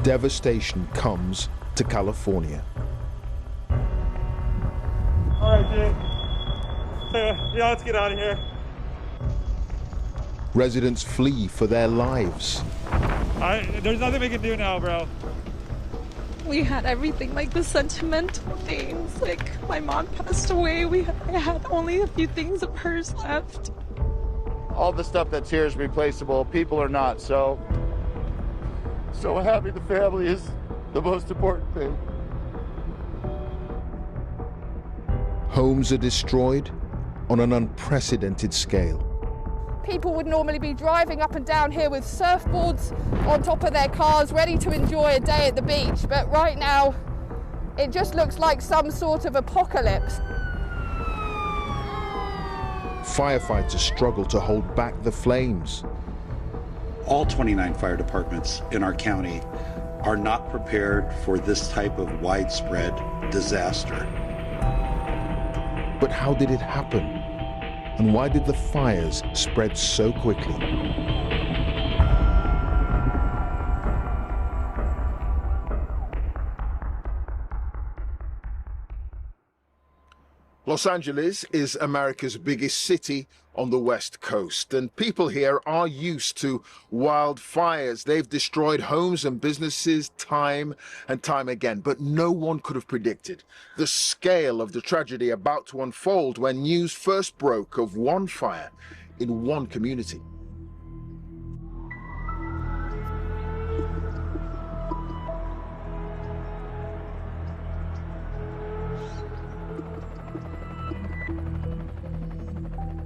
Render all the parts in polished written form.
devastation comes to California. All right, dude. Yeah, let's get out of here. Residents flee for their lives. There's nothing we can do now, bro. We had everything, like the sentimental things. Like my mom passed away. I had only a few things of hers left. All the stuff that's here is replaceable. People are not. So having the family is the most important thing. Homes are destroyed on an unprecedented scale. People would normally be driving up and down here with surfboards on top of their cars, ready to enjoy a day at the beach. But right now, it just looks like some sort of apocalypse. Firefighters struggle to hold back the flames. All 29 fire departments in our county are not prepared for this type of widespread disaster. But how did it happen? And why did the fires spread so quickly? Los Angeles is America's biggest city on the West Coast, and people here are used to wildfires. They've destroyed homes and businesses time and time again, but no one could have predicted the scale of the tragedy about to unfold when news first broke of one fire in one community.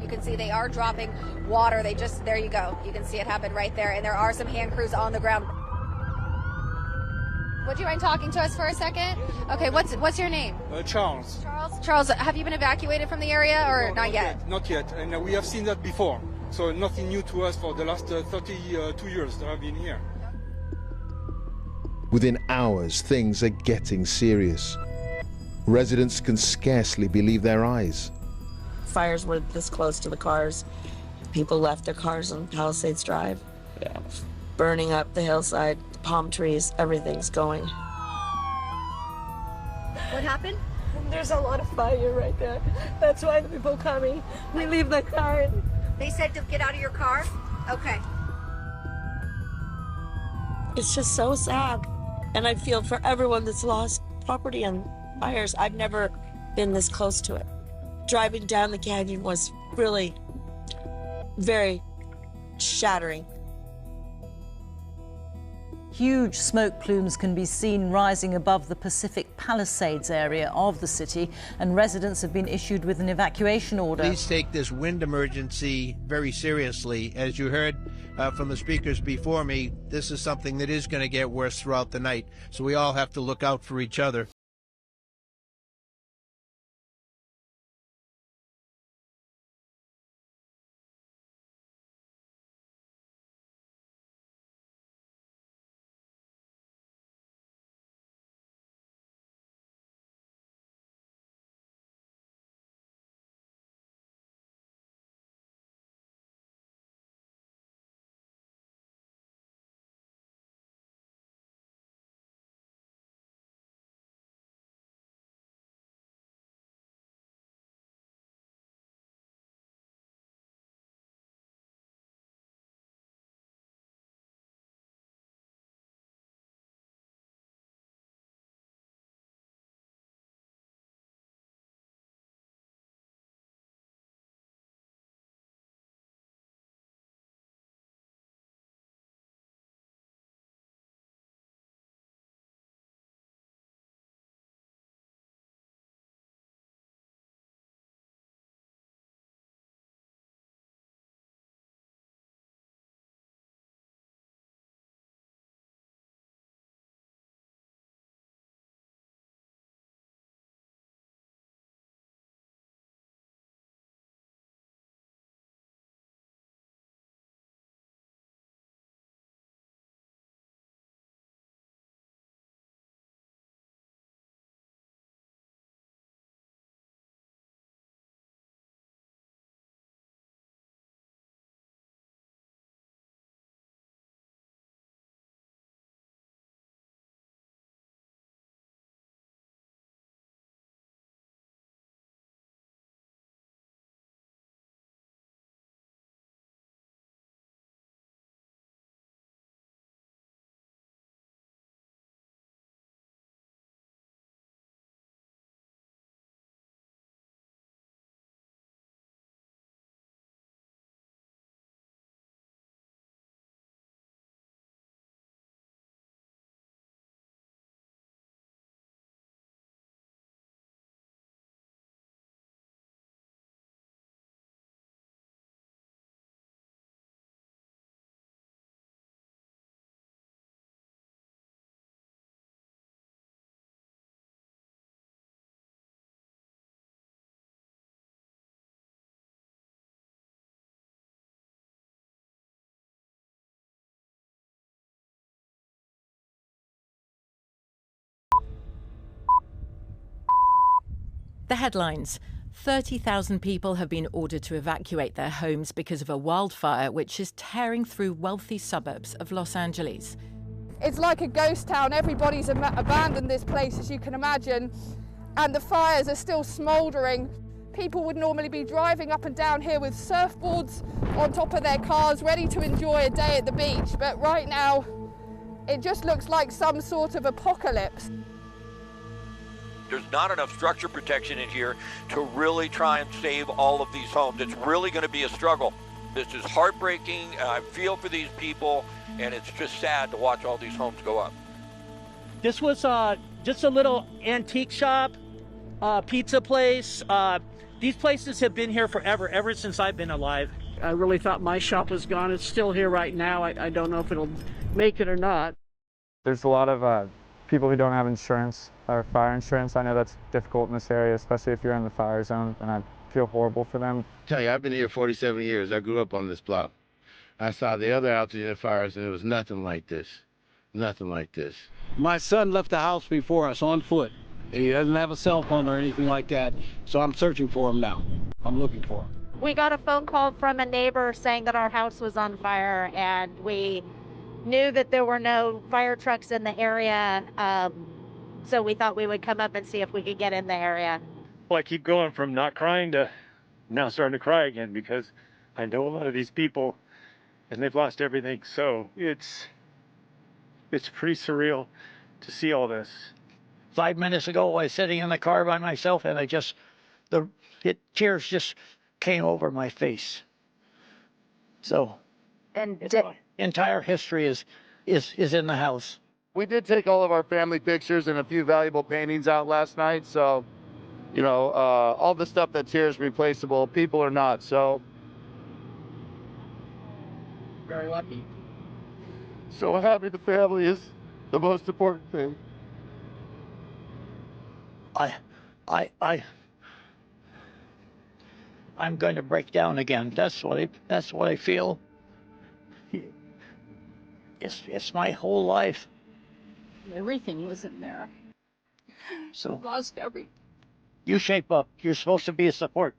You can see they are dropping water. There you go. You can see it happen right there. And there are some hand crews on the ground. Would you mind talking to us for a second? Okay, what's your name? Charles. Charles, have you been evacuated from the area or No, not yet? Not yet. And we have seen that before. So nothing new to us for the last 32 years that I've been here. Within hours, things are getting serious. Residents can scarcely believe their eyes. Fires were this close to the cars. People left their cars on Palisades Drive. Yeah. Burning up the hillside, palm trees, everything's going. What happened? There's a lot of fire right there. That's why the people coming. We leave the car. They said to get out of your car? Okay. It's just so sad. And I feel for everyone that's lost property and fires. I've never been this close to it. Driving down the canyon was really very shattering. Huge smoke plumes can be seen rising above the Pacific Palisades area of the city, and residents have been issued with an evacuation order. Please take this wind emergency very seriously. As you heard from the speakers before me, this is something that is going to get worse throughout the night, so we all have to look out for each other. The headlines. 30,000 people have been ordered to evacuate their homes because of a wildfire which is tearing through wealthy suburbs of Los Angeles. It's like a ghost town. Everybody's abandoned this place, as you can imagine, and the fires are still smouldering. People would normally be driving up and down here with surfboards on top of their cars, ready to enjoy a day at the beach, but right now it just looks like some sort of apocalypse. There's not enough structure protection in here to really try and save all of these homes. It's really going to be a struggle. This is heartbreaking. I feel for these people, and it's just sad to watch all these homes go up. This was just a little antique shop, pizza place. These places have been here forever, ever since I've been alive. I really thought my shop was gone. It's still here right now. I don't know if it'll make it or not. There's a lot of people who don't have insurance or fire insurance. I know that's difficult in this area, especially if you're in the fire zone, and I feel horrible for them. I tell you, I've been here 47 years. I grew up on this block. I saw the other altitude fires, and it was nothing like this. Nothing like this. My son left the house before us on foot. He doesn't have a cell phone or anything like that, so I'm searching for him now. I'm looking for him. We got a phone call from a neighbor saying that our house was on fire, and we knew that there were no fire trucks in the area, so we thought we would come up and see if we could get in the area. Well, I keep going from not crying to now starting to cry again because I know a lot of these people and they've lost everything. So it's pretty surreal to see all this. 5 minutes ago, I was sitting in the car by myself, and tears just came over my face. So, and my entire history is in the house. We did take all of our family pictures and a few valuable paintings out last night, so, you know, all the stuff that's here is replaceable. People are not, so. Very lucky. So happy the family is the most important thing. I'm going to break down again. That's what I feel. It's my whole life. Everything was in there. So Lost everything. You shape up. You're supposed to be a support.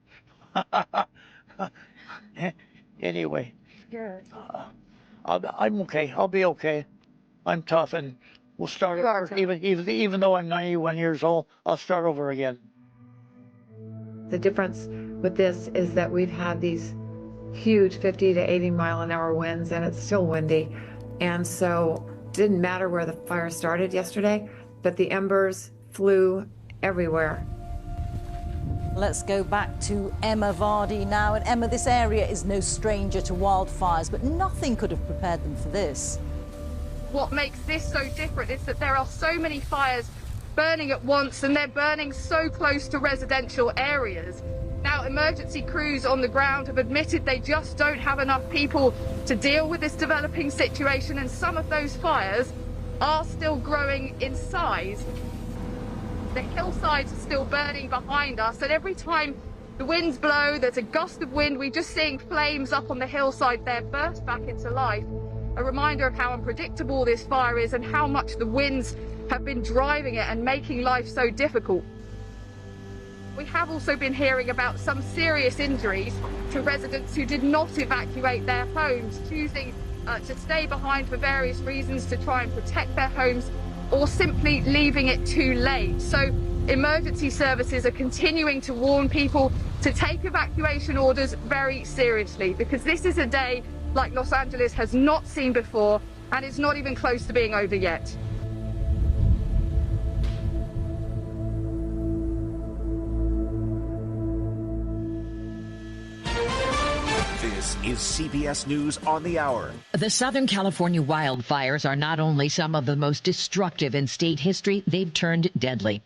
Anyway, I'm okay. I'll be okay. I'm tough, and we'll start over. Even though I'm 91 years old, I'll start over again. The difference with this is that we've had these huge 50 to 80 mile an hour winds, and it's still windy. And so it didn't matter where the fire started yesterday, but the embers flew everywhere. Let's go back to Emma Vardy now. And Emma, this area is no stranger to wildfires, but nothing could have prepared them for this. What makes this so different is that there are so many fires burning at once, and they're burning so close to residential areas. Now, emergency crews on the ground have admitted they just don't have enough people to deal with this developing situation, and some of those fires are still growing in size. The hillsides are still burning behind us, and every time the winds blow, there's a gust of wind, we're just seeing flames up on the hillside there burst back into life. A reminder of how unpredictable this fire is and how much the winds have been driving it and making life so difficult. We have also been hearing about some serious injuries to residents who did not evacuate their homes, choosing to stay behind for various reasons to try and protect their homes, or simply leaving it too late. So emergency services are continuing to warn people to take evacuation orders very seriously, because this is a day like Los Angeles has not seen before, and it's not even close to being over yet. This is CBS News on the Hour. The Southern California wildfires are not only some of the most destructive in state history, they've turned deadly.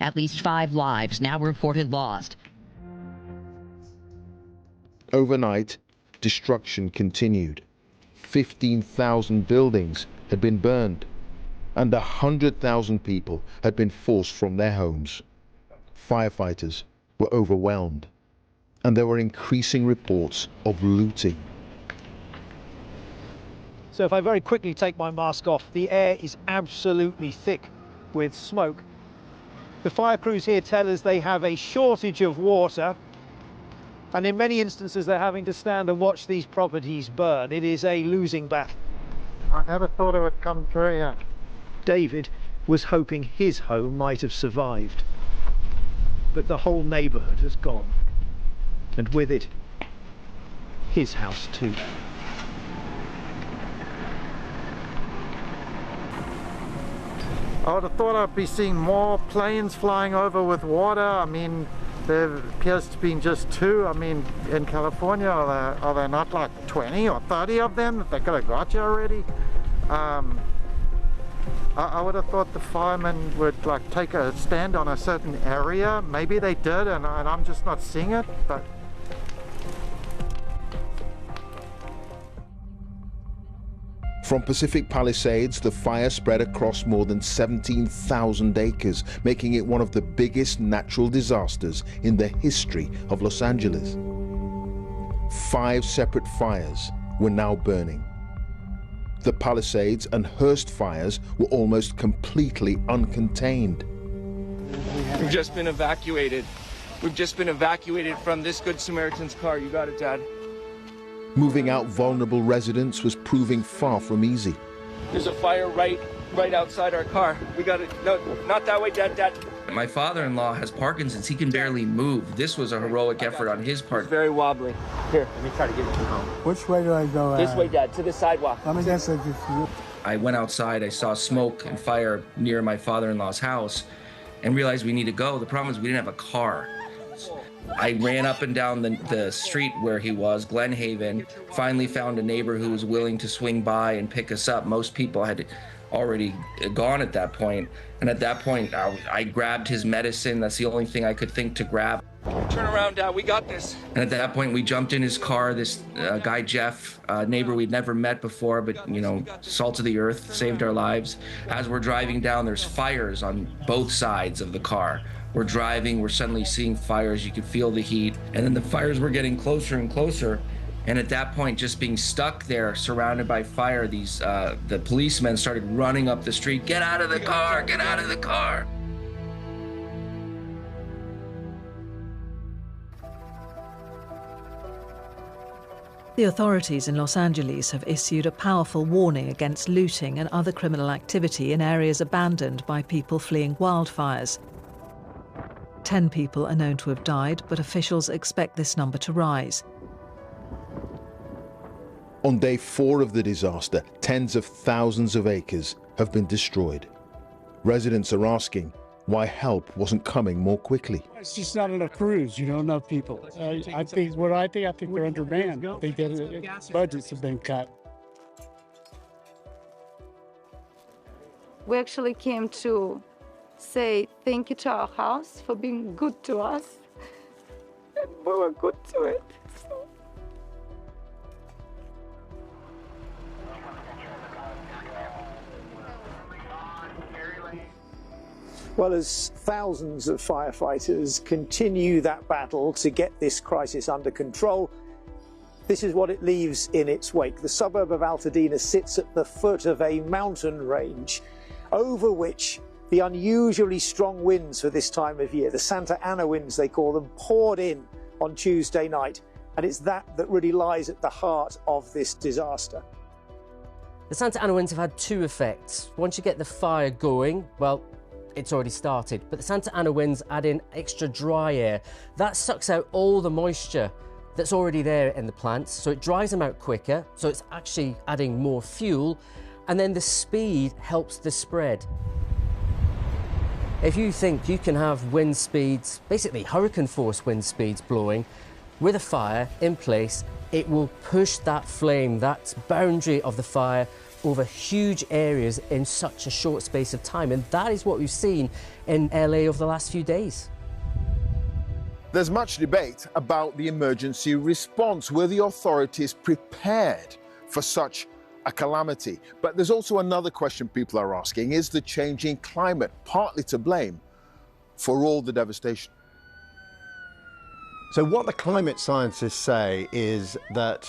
At least 5 lives now reported lost. Overnight, destruction continued. 15,000 buildings had been burned, and 100,000 people had been forced from their homes. Firefighters were overwhelmed, and there were increasing reports of looting. So if I very quickly take my mask off, the air is absolutely thick with smoke. The fire crews here tell us they have a shortage of water, and in many instances they're having to stand and watch these properties burn. It is a losing battle. I never thought it would come through here. David was hoping his home might have survived, but the whole neighbourhood has gone, and with it, his house too. I would have thought I'd be seeing more planes flying over with water. I mean, there appears to be just 2. I mean, in California, are there not like 20 or 30 of them that they could have got you already? I would have thought the firemen would like take a stand on a certain area. Maybe they did, and I'm just not seeing it, but... From Pacific Palisades, the fire spread across more than 17,000 acres, making it one of the biggest natural disasters in the history of Los Angeles. 5 separate fires were now burning. The Palisades and Hearst fires were almost completely uncontained. We've just been evacuated. We've just been evacuated from this Good Samaritan's car. You got it, Dad. Moving out vulnerable residents was proving far from easy. There's a fire right outside our car. We got it. No, not that way, Dad. My father-in-law has Parkinson's. He can barely move. This was a heroic effort on his part. It's very wobbly. Here, let me try to get you home. Which way do I go? This way, Dad, to the sidewalk. I went outside, I saw smoke and fire near my father-in-law's house and realized we need to go. The problem is we didn't have a car. I ran up and down the street where he was, Glen Haven, finally found a neighbor who was willing to swing by and pick us up. Most people had already gone at that point. And at that point, I grabbed his medicine. That's the only thing I could think to grab. Turn around, Dad, we got this. And at that point, we jumped in his car. This guy, Jeff, neighbor we'd never met before, but, you know, salt of the earth, saved our lives. As we're driving down, there's fires on both sides of the car. We're driving, we're suddenly seeing fires, you could feel the heat, and then the fires were getting closer and closer. And at that point, just being stuck there, surrounded by fire, the policemen started running up the street, "Get out of the car, get out of the car." The authorities in Los Angeles have issued a powerful warning against looting and other criminal activity in areas abandoned by people fleeing wildfires. 10 people are known to have died, but officials expect this number to rise. On day 4 of the disaster, tens of thousands of acres have been destroyed. Residents are asking why help wasn't coming more quickly. It's just not enough crews, you know, enough people. I think they're undermanned. I think that budgets have been cut. We actually came to say thank you to our house for being good to us. And we were good to it. So. Well, as thousands of firefighters continue that battle to get this crisis under control, this is what it leaves in its wake. The suburb of Altadena sits at the foot of a mountain range over which the unusually strong winds for this time of year, the Santa Ana winds they call them, poured in on Tuesday night. And it's that really lies at the heart of this disaster. The Santa Ana winds have had 2 effects. Once you get the fire going, well, it's already started. But the Santa Ana winds add in extra dry air. That sucks out all the moisture that's already there in the plants, so it dries them out quicker, so it's actually adding more fuel, and then the speed helps the spread. If you think you can have wind speeds, basically hurricane force wind speeds blowing, with a fire in place, it will push that flame, that boundary of the fire, over huge areas in such a short space of time. And that is what we've seen in LA over the last few days. There's much debate about the emergency response. Were the authorities prepared for such a calamity? But there's also another question people are asking. Is the changing climate partly to blame for all the devastation? So what the climate scientists say is that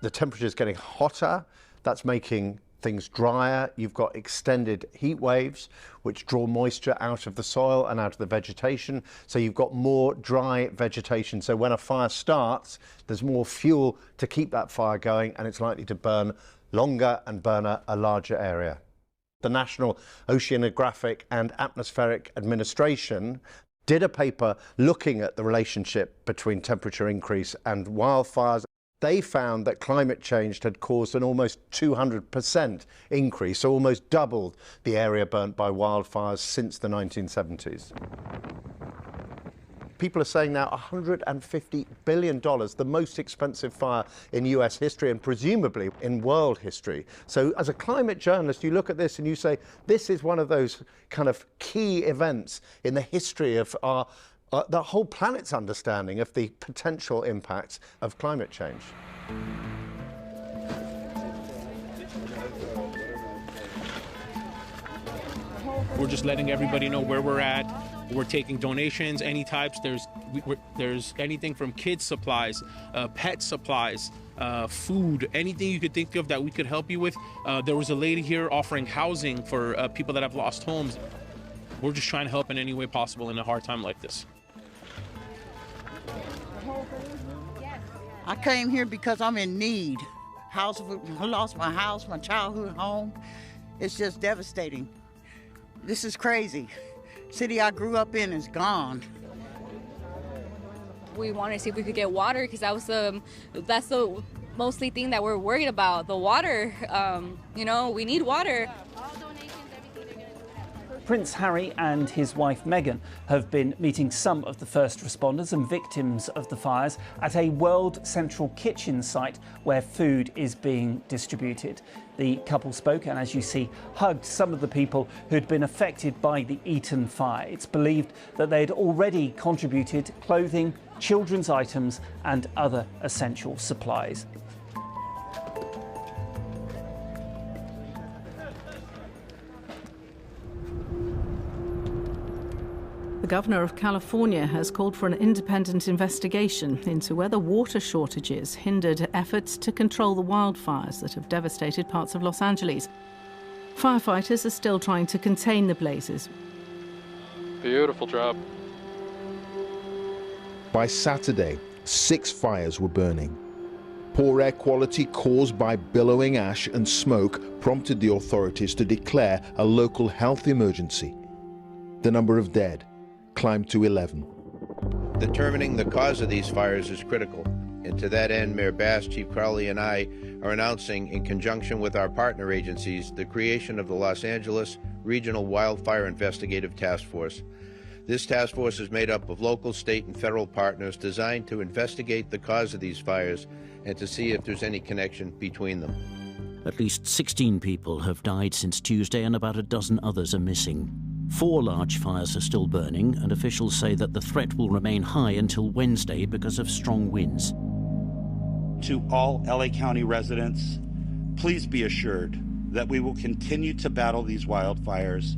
the temperature is getting hotter. That's making things drier. You've got extended heat waves, which draw moisture out of the soil and out of the vegetation. So you've got more dry vegetation. So when a fire starts, there's more fuel to keep that fire going, and it's likely to burn longer and burn a larger area. The National Oceanographic and Atmospheric Administration did a paper looking at the relationship between temperature increase and wildfires. They found that climate change had caused an almost 200% increase, so almost doubled the area burnt by wildfires since the 1970s. People are saying now $150 billion, the most expensive fire in US history and presumably in world history. So as a climate journalist, you look at this and you say, this is one of those kind of key events in the history of the whole planet's understanding of the potential impacts of climate change. We're just letting everybody know where we're at. We're taking donations, any types. There's anything from kids supplies, pet supplies, food, anything you could think of that we could help you with. There was a lady here offering housing for people that have lost homes. We're just trying to help in any way possible in a hard time like this. I came here because I'm in need. I lost my house, my childhood home. It's just devastating. This is crazy. City I grew up in is gone. We wanted to see if we could get water because that's the mostly thing that we're worried about, the water. You know, we need water. Prince Harry and his wife Meghan have been meeting some of the first responders and victims of the fires at a World Central Kitchen site where food is being distributed. The couple spoke and, as you see, hugged some of the people who'd been affected by the Eaton fire. It's believed that they'd already contributed clothing, children's items and other essential supplies. The Governor of California has called for an independent investigation into whether water shortages hindered efforts to control the wildfires that have devastated parts of Los Angeles. Firefighters are still trying to contain the blazes. Beautiful job. By Saturday, 6 fires were burning. Poor air quality caused by billowing ash and smoke prompted the authorities to declare a local health emergency. The number of dead climbed to 11. Determining the cause of these fires is critical, and to that end, Mayor Bass, Chief Crowley, and I are announcing, in conjunction with our partner agencies, the creation of the Los Angeles Regional Wildfire Investigative Task Force. This task force is made up of local, state, and federal partners designed to investigate the cause of these fires and to see if there's any connection between them. At least 16 people have died since Tuesday and about a dozen others are missing. 4 large fires are still burning, and officials say that the threat will remain high until Wednesday because of strong winds. To all LA County residents, please be assured that we will continue to battle these wildfires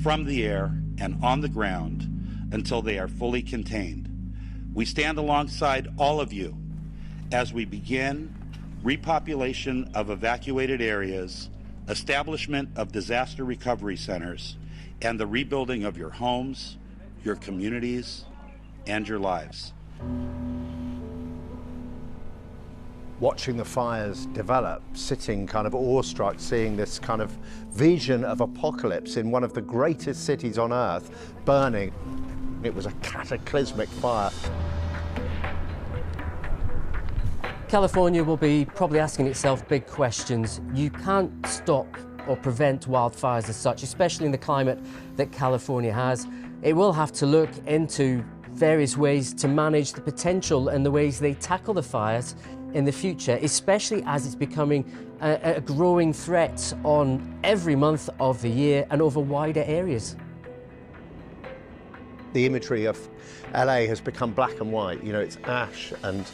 from the air and on the ground until they are fully contained. We stand alongside all of you as we begin repopulation of evacuated areas, establishment of disaster recovery centers, and the rebuilding of your homes, your communities, and your lives. Watching the fires develop, sitting kind of awestruck, seeing this kind of vision of apocalypse in one of the greatest cities on earth burning. It was a cataclysmic fire. California will be probably asking itself big questions. You can't stop or prevent wildfires as such, especially in the climate that California has. It will have to look into various ways to manage the potential and the ways they tackle the fires in the future, especially as it's becoming a growing threat on every month of the year and over wider areas. The imagery of LA has become black and white. You know, it's ash and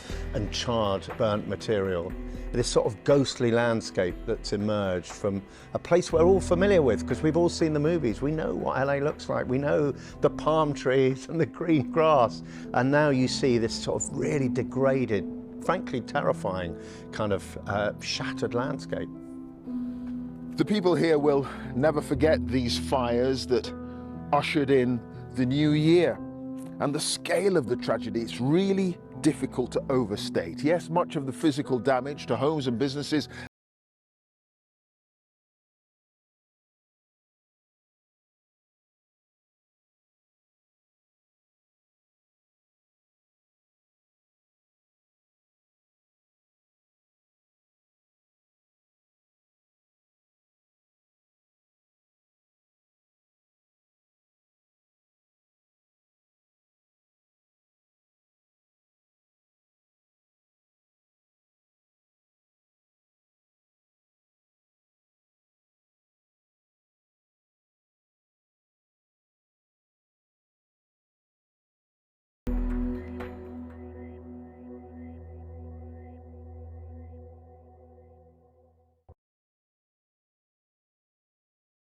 charred, burnt material. This sort of ghostly landscape that's emerged from a place we're all familiar with because we've all seen the movies. We know what LA looks like. We know the palm trees and the green grass. And now you see this sort of really degraded, frankly terrifying kind of shattered landscape. The people here will never forget these fires that ushered in the new year. And the scale of the tragedy, it's really difficult to overstate. Yes, much of the physical damage to homes and businesses